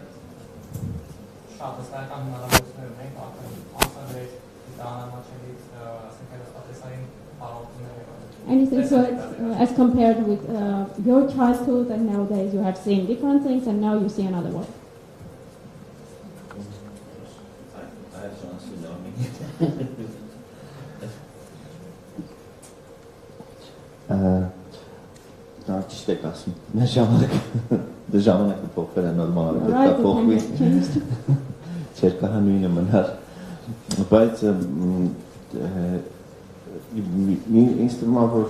շատ հսկայական հնարավորություններ ունեն անցնել դիտահանամաչելի ասենք հերոստատեսային հարաբերությունները. Anything so as compared with your childhood and nowadays you have seen different things and now you see another one. I have to answer no. Դա ճիշտ եք ասում, մեր ժամանակը փոխվել է նորմալ, պետք է փոխվի, չէր կարա նույնը մնար, բայց ինձ թվում է, որ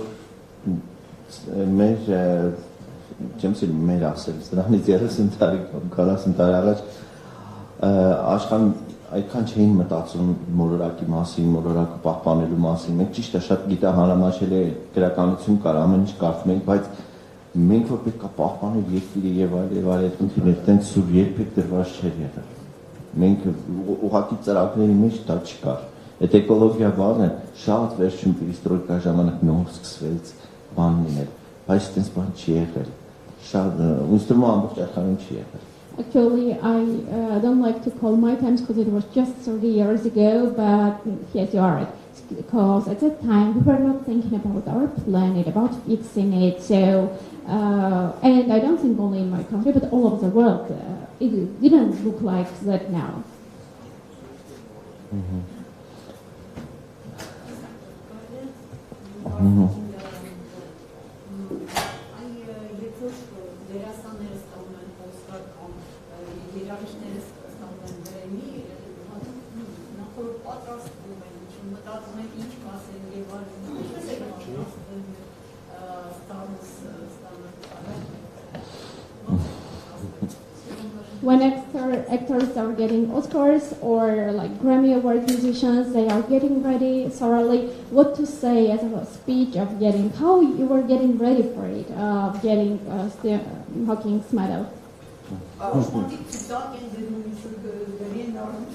չեմ սիրում մեր ասել, սրանից 30 տարի կամ 40 տարի առաջ աշխարհում այդքան չէին մտածում մոլորակի մասին, մոլորակը պահպանելու մասին, մենք ճիշտ է շատ գիտահանրամաշելի գրականություն կար, ամեն ինչ կարդում ենք, բայց մենք որ պետք է պահպանել երկիրը եւ այլ խնդիրներ, տենց սուր երբեք դրված չէր եղել։ Մենք ուղղակի ծրագրերի մեջ դա չկար։ Այդ էկոլոգիա բառն է շատ վերջում պերիստրոյկա ժամանակ նոր սկսվեց բան լինել, բայց տենց բան չի եղել։ Շատ ինձ թվում է ամբողջ աշխարհում չի եղել։ Actually, I don't like to call my times because it was just 30 years ago, but yes, you are right. Because at that time, we were not thinking about our planet, about fixing it. So, and I don't think only in my country, but all over the world, it didn't look like that now. Mm-hmm. Mm-hmm. When actors are getting Oscars or like Grammy Award musicians, they are getting ready thoroughly what to say as a speech of getting, how you were getting ready for it, getting Stephen Hawking's medal.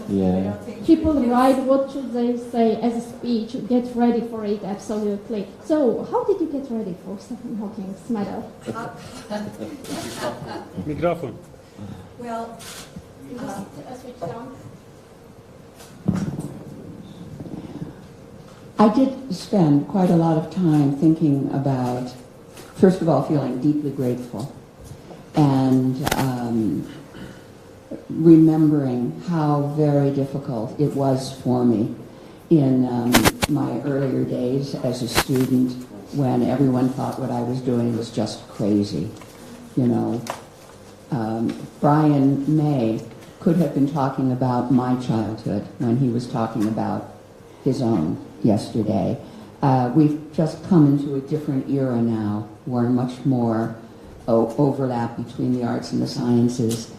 Yeah. People write what should they say as a speech, get ready for it, absolutely. So how did you get ready for Stephen Hawking's medal? Microphone. Well, Switch down. I did spend quite a lot of time thinking about, first of all, feeling deeply grateful and remembering how very difficult it was for me in my earlier days as a student when everyone thought what I was doing was just crazy, you know. Brian May could have been talking about my childhood when he was talking about his own yesterday. We've just come into a different era now where much more overlap between the arts and the sciences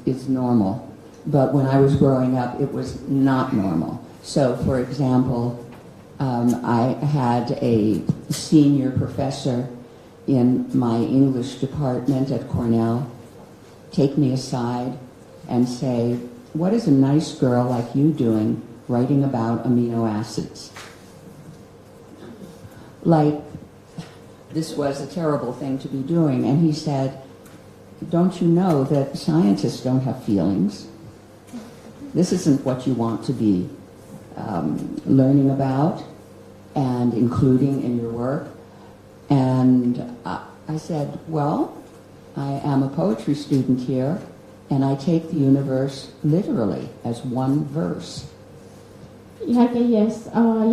is normal. But when I was growing up, it was not normal. So, for example, I had a senior professor in my English department at Cornell take me aside and say, "What is a nice girl like you doing writing about amino acids?" Like, this was a terrible thing to be doing. And he said, "Don't you know that scientists don't have feelings? This isn't what you want to be learning about and including in your work." And I said, "Well, I am a poetry student here, and I take the universe literally as one verse." Իհարկե ես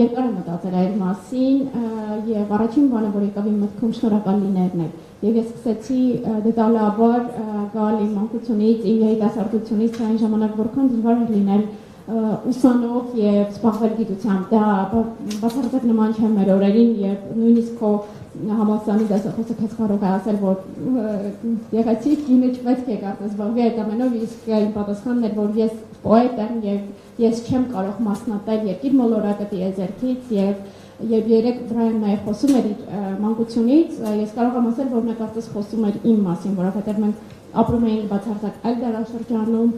երկար մտածել այդ մասին եւ առաջին բանը որ եկավ իմ մտքում շնորհակալ լինելն է եւ ես սկսեցի դետալաբար գալ իմ մանկությունից իմ երիտասարդությունից այն ժամանակ որքան դժվար էր լինել ուսանող եւ զբաղվել գիտությամբ դա բացարձակ նման չէ մեր օրերին եւ նույնիսկ քո համալսարանի դասախոսը քեզ կարող է ասել որ եղեցի կինը չպետք է կարծես զբաղվի այդ ամենով իսկ իմ պատասխանն էր որ ես պոետ եմ եւ ես չեմ կարող մասնատել երկիր մոլորակը տիեզերքից եւ երեք Բրայան Մայը խոսում էր իր մանկությունից ես կարող եմ ասել որ նա կարծես խոսում էր իմ մասին որովհետեւ մենք ապրում էինք բացարձակ այլ դարաշրջանում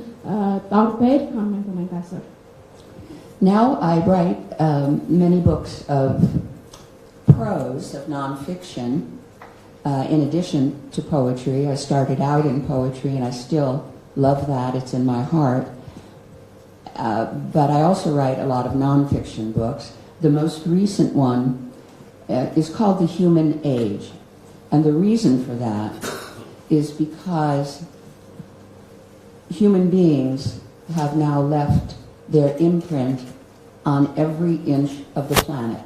տարբեր քան մենք ունենք այսօր Now I write many books of prose, of nonfiction, in addition to poetry. I started out in poetry and I still love that. It's in my heart. But I also write a lot of nonfiction books. The most recent one is called The Human Age. And the reason for that is because human beings have now left their imprint on every inch of the planet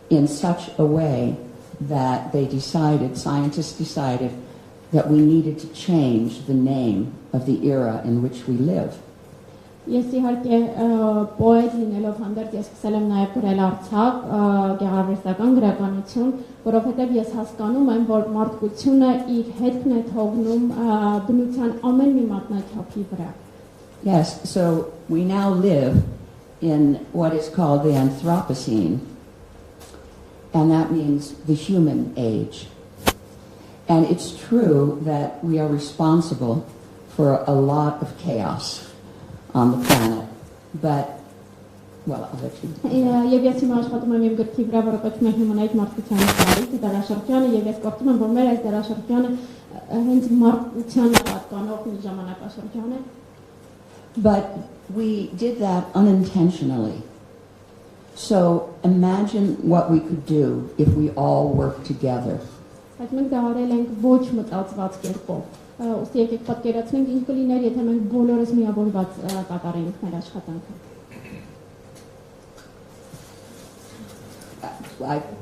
in such a way that scientists decided that we needed to change the name of the era in which we live. Ես իհարկե պոետ լինելով հանդերձ ես սկսել եմ նաև գրել արձակ, գեղարվեստական գրականություն, որովհետև ես հասկանում եմ, որ մարդկությունը իր հետքն է թողնում բնության ամեն մի մատնաչափի վրա. Yes, so we now live in what is called the Anthropocene, and that means the human age. And it's true that we are responsible for a lot of chaos on the planet, but, well, I'll let you. Եվ ես հիմա աշխատում եմ իմ գրքի վրա, որը կոչվում է Human Age մարդկության տարիքի դարաշրջանը, եւ ես կարծում եմ, որ մեր այս դարաշրջանը հենց մարդկությանը պատկանող մի ժամանակաշրջան է. But we did that unintentionally. So imagine what we could do if we all worked together. Այդ մենք դա արել ենք ոչ մտածված կերպով. Ուստի եկեք պատկերացնենք ինչ կլիներ, եթե մենք բոլորս միավորված կատարեինք մեր աշխատանքը.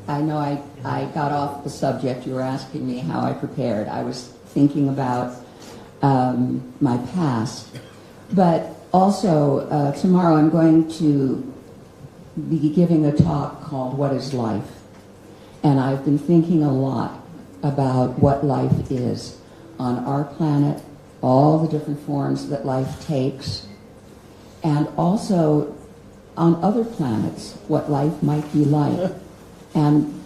I know I got off the subject. You were asking me how I prepared. I was thinking about my past. But also, tomorrow I'm going to be giving a talk called What is Life? And I've been thinking a lot about what life is on our planet, all the different forms that life takes, and also on other planets, what life might be like, and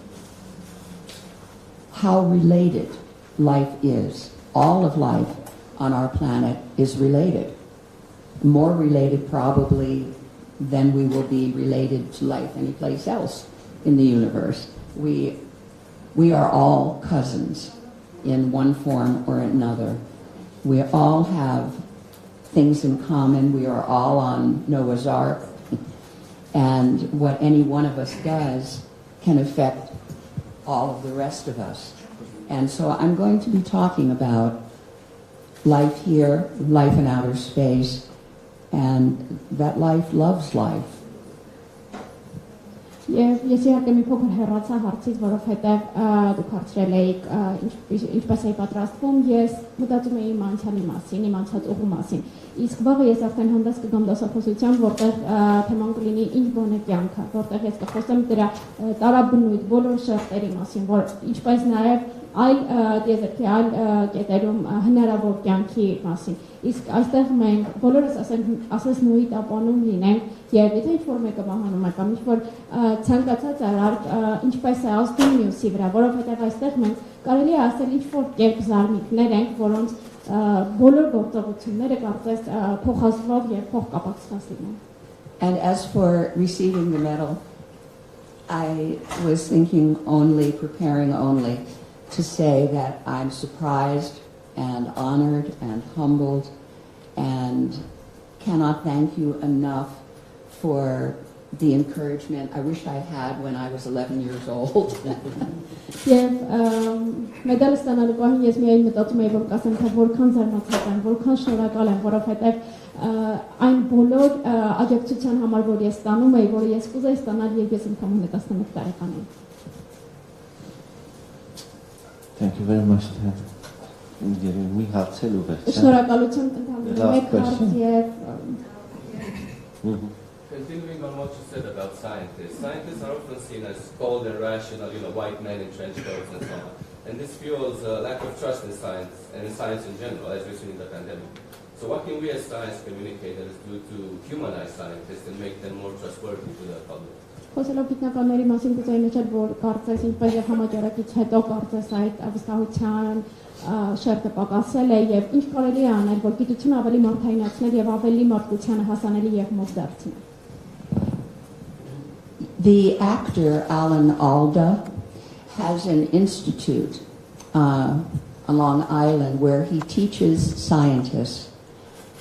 how related life is. All of life on our planet is related. More related probably than we will be related to life anyplace else in the universe. We are all cousins in one form or another. We all have things in common. We are all on Noah's Ark. And what any one of us does can affect all of the rest of us. And so I'm going to be talking about life here, life in outer space, and that life loves life. Եվ ես իհարկե մի փոքր հեռացա հարցից, որովհետև դուք հարցրել էիք ինչպես էի պատրաստվում, ես մտածում էի իմ անցյալի մասին, իմ անցած ուղու մասին։ Իսկ վաղը ես արդեն հանդես կգամ դասախոսության, որտեղ թեման կլինի ինչ բան է կյանքը, որտեղ ես կխոսեմ դրա տարաբնույթ բոլոր շերտերի մասին, որ ինչպես նաև այլ դիեզերքի այլ կետերում հնարավոր կյանքի մասին։ Իսկ այստեղ մենք բոլորս ասես նույնի տապանում լինենք եւ եթե ինչ-որ մեկը մահանում է կամ ինչ-որ ցանկացած արարք ինչպես է ազդում մյուսի վրա, որովհետեւ այստեղ մենք կարելի է ասել ինչ-որ կերպ զարմիկներ ենք, որոնց բոլոր գործողությունները կարծես փոխազդվող եւ փոխկապակցված լինեն։ And as for receiving the medal, I was thinking preparing only to say that I'm surprised and honored and humbled and cannot thank you enough for the encouragement I wish I had when I was 11 years old. Եվ մեդալը ստանալու պահին ես միայն մտածում էի, որ կասեմ, թե որքան զարմացած եմ, որքան շնորհակալ եմ, որովհետև այն բոլոր աջակցության համար, որ ես ստանում էի, որը ես կուզեի ստանալ, երբ ես ընդամենը 11 տարեկան էի։ Thank you very much. Մի հարցել ու վերջ։ Շնորհակալություն ընդհանրապես մեկ հարց եւ Continuing on what you said about scientists. Scientists are often seen as cold and rational, white men in trench coats and so on. And this fuels a lack of trust in science and in science in general, as we've seen in the pandemic. So what can we as science communicators do to humanize scientists and make them more trustworthy to the public? Խոսելով գիտնականների մասին գուցե նշել, որ կարծես ինչպես եւ համաճարակից հետո կարծես այդ վստահության շերտը պակասել է եւ ինչ կարելի է անել, որ գիտությունը ավելի մարդայնացնել եւ ավելի մարդկությանը հասանելի եւ մոտ դարձնել։ The actor Alan Alda has an institute on Long Island where he teaches scientists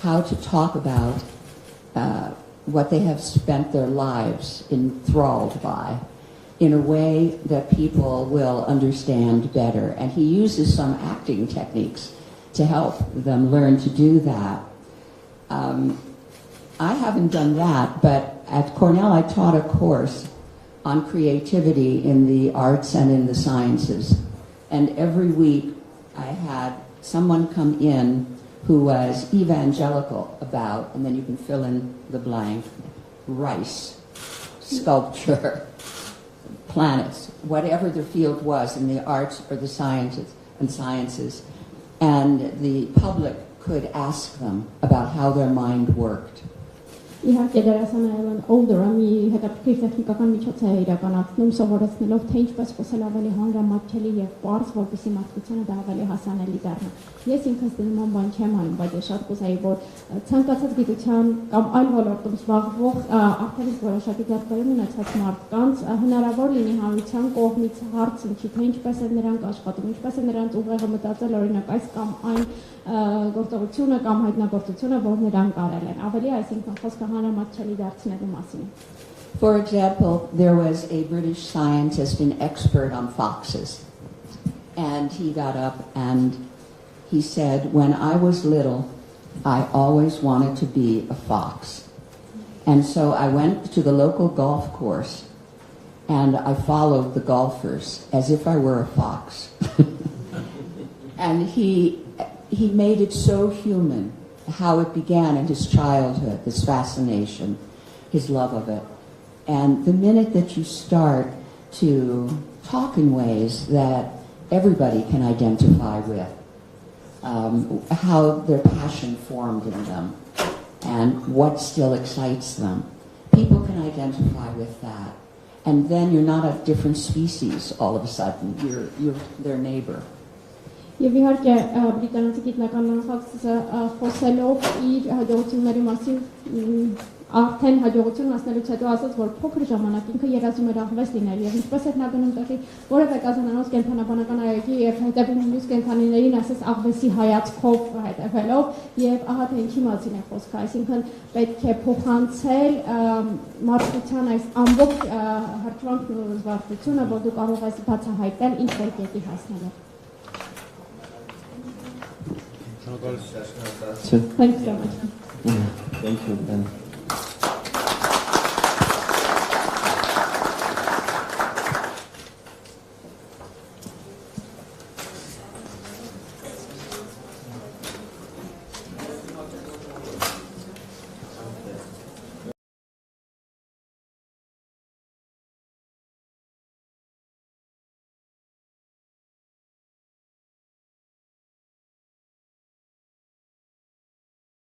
how to talk about what they have spent their lives enthralled by in a way that people will understand better. And he uses some acting techniques to help them learn to do that. I haven't done that, but at Cornell I taught a course on creativity in the arts and in the sciences. And every week I had someone come in who was evangelical about, and then you can fill in the blank, rice, sculpture, planets, whatever the field was in the arts or the sciences. And the public could ask them about how their mind worked. Իհարկե դերասանն older մի հետաքրքիր տեխնիկական միջոց է իրականացնում սովորեցնելով թե ինչպես խոսել ավելի հանրամատչելի եւ պարզ, որպեսզի մարդկությանը դա ավելի հասանելի դառնա։ Ես ինքս դնում բան չեմ անում, բայց ես շատ կուզեի, որ ցանկացած գիտության կամ այլ ոլորտում զբաղվող արդեն որոշակի ձեռքբերում ունեցած մարդկանց հնարավոր լինի հանրության կողմից հարց ընչի, թե ինչպես է նրանք աշխատում, ինչպես է նրանց ուղեղը մտածել օրինակ այս կամ այն գործողությունը կամ հայտնագործությունը, որ նրանք արել են։ Ավելի այսինքն խոսքը հանրամատչելի դարձնելու մասին է։ For example, there was a British scientist, an expert on foxes, and he got up and he said, when I was little, I always wanted to be a fox. And so I went to the local golf course and I followed the golfers as if I were a fox. And he made it so human, how it began in his childhood, this fascination, his love of it. And the minute that you start to talk in ways that everybody can identify with, how their passion formed in them and what still excites them, people can identify with that. And then you're not a different species all of a sudden, you're their neighbor. Եվ իհարկե բրիտանացի գիտնական Լանսակսը խոսելով իր հաջողությունների մասին արդեն հաջողություն հասնելուց հետո ասաց, որ փոքր ժամանակ ինքը երազում էր աղվես լինել եւ ինչպես էր նա գնում տեղի որևէ կազանանոց կենթանաբանական այգի եւ հետեւում մյուս կենթանիներին ասես աղվեսի հայացքով հետեւելով եւ ահա թե ինչի մասին է խոսքը, այսինքն պետք է փոխանցել մարդկության այս ամբողջ հրճվանքն ու զվարճությունը, որ դու կարող ես բացահայտել ինչ որ կետի հասնելով։ Thank you so much. Thank you, Ben.